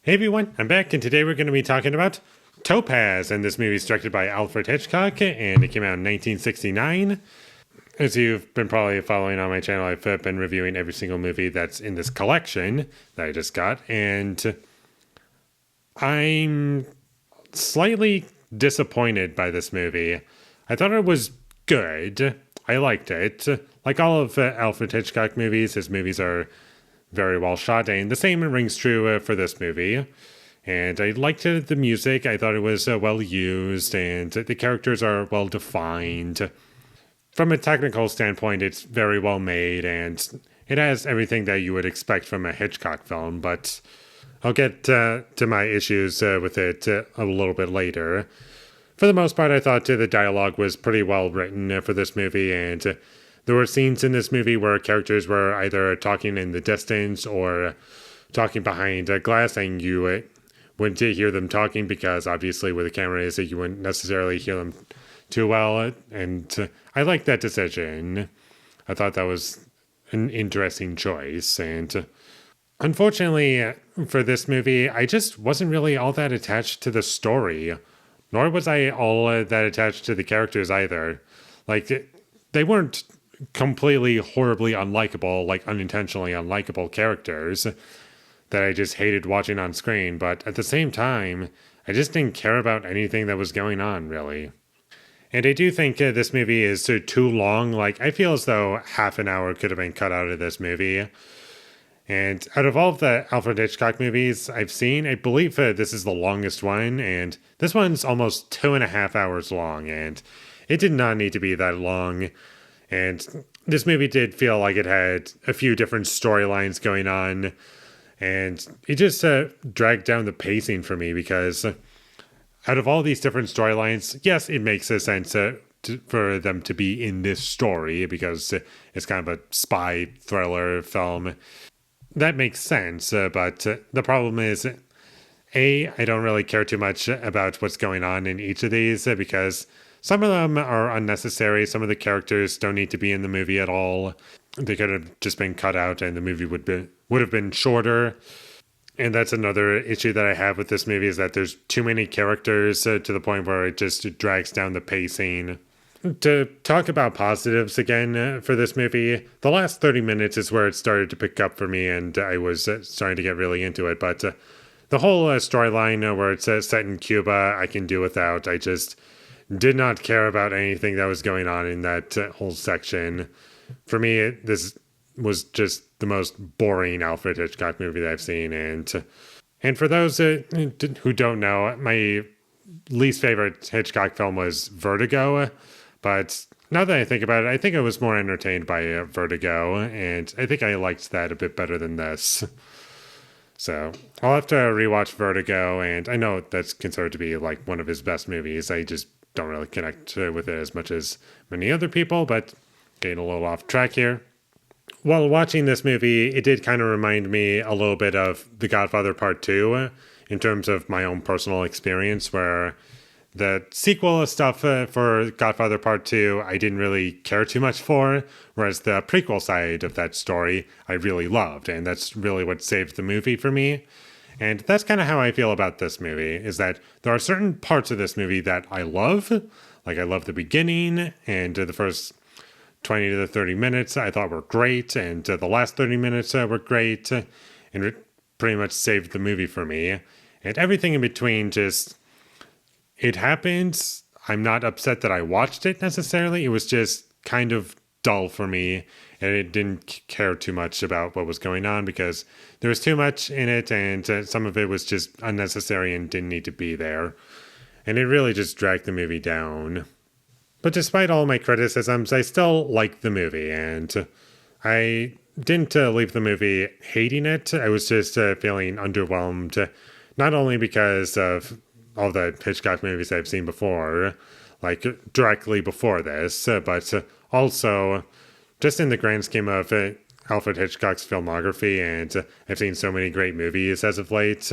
Hey everyone, I'm back, and today we're going to be talking about Topaz, and this movie is directed by Alfred Hitchcock, and it came out in 1969. As you've been probably following on my channel, I've been reviewing every single movie that's in this collection that I just got, and I'm slightly disappointed by this movie. I thought it was good. I liked it. Like all of Alfred Hitchcock movies, his movies are very well shot, and the same rings true for this movie. And I liked the music. I thought it was well used, and the characters are well defined. From a technical standpoint, it's very well made, and it has everything that you would expect from a Hitchcock film, but I'll get to my issues with it a little bit later. For the most part, I thought the dialogue was pretty well written for this movie, and there were scenes in this movie where characters were either talking in the distance or talking behind a glass, and you wouldn't hear them talking because obviously where the camera is, you wouldn't necessarily hear them too well. And I liked that decision. I thought that was an interesting choice. And unfortunately for this movie, I just wasn't really all that attached to the story, nor was I all that attached to the characters either. Like, they weren't completely horribly unlikable, like unintentionally unlikable characters that I just hated watching on screen, but at the same time, I just didn't care about anything that was going on, really. And I do think this movie is too long. Like, I feel as though half an hour could have been cut out of this movie. And out of all of the Alfred Hitchcock movies I've seen, I believe this is the longest one, and this one's almost 2.5 hours long, and it did not need to be that long. And this movie did feel like it had a few different storylines going on, and it just dragged down the pacing for me because out of all these different storylines, yes, it makes sense for them to be in this story because it's kind of a spy thriller film. That makes sense, but the problem is, I don't really care too much about what's going on in each of these because some of them are unnecessary. Some of the characters don't need to be in the movie at all. They could have just been cut out and the movie would have been shorter. And that's another issue that I have with this movie is that there's too many characters to the point where it just drags down the pacing. To talk about positives again for this movie, the last 30 minutes is where it started to pick up for me and I was starting to get really into it. But the whole storyline where it's set in Cuba, I can do without. I just did not care about anything that was going on in that whole section. For me, this was just the most boring Alfred Hitchcock movie that I've seen. And for those who don't know, my least favorite Hitchcock film was Vertigo. But now that I think about it, I think I was more entertained by Vertigo. And I think I liked that a bit better than this. So I'll have to rewatch Vertigo. And I know that's considered to be like one of his best movies. I just don't really connect with it as much as many other people, but getting a little off track here. While watching this movie, it did kind of remind me a little bit of The Godfather Part 2 in terms of my own personal experience, where the sequel stuff for Godfather Part 2 I didn't really care too much for, whereas the prequel side of that story I really loved, and that's really what saved the movie for me. And that's kind of how I feel about this movie, is that there are certain parts of this movie that I love. Like, I love the beginning, and the first 20 to 30 minutes I thought were great, and the last 30 minutes were great, and it pretty much saved the movie for me. And everything in between just, it happened. I'm not upset that I watched it necessarily. It was just kind of dull for me, and it didn't care too much about what was going on because there was too much in it, and some of it was just unnecessary and didn't need to be there. And it really just dragged the movie down. But despite all my criticisms, I still liked the movie, and I didn't leave the movie hating it. I was just feeling underwhelmed, not only because of all the Hitchcock movies I've seen before, like directly before this, but also just in the grand scheme of Alfred Hitchcock's filmography, and I've seen so many great movies as of late.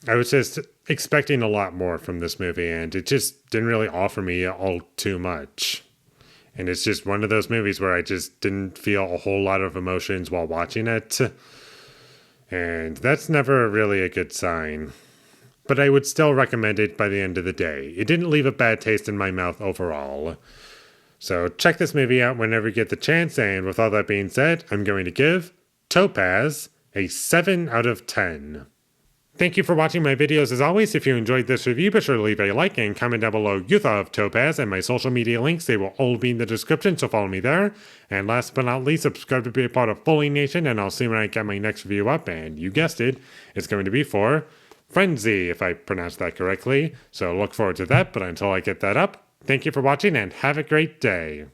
I was just expecting a lot more from this movie, and it just didn't really offer me all too much. And it's just one of those movies where I just didn't feel a whole lot of emotions while watching it. And that's never really a good sign. But I would still recommend it by the end of the day. It didn't leave a bad taste in my mouth overall. So check this movie out whenever you get the chance, and with all that being said, I'm going to give Topaz a 7 out of 10. Thank you for watching my videos as always. If you enjoyed this review, be sure to leave a like and comment down below your thought of Topaz, and my social media links, they will all be in the description, so follow me there. And last but not least, subscribe to be a part of Foley Nation, and I'll see when I get my next review up, and you guessed it, it's going to be for Frenzy, if I pronounced that correctly. So look forward to that, but until I get that up, thank you for watching and have a great day.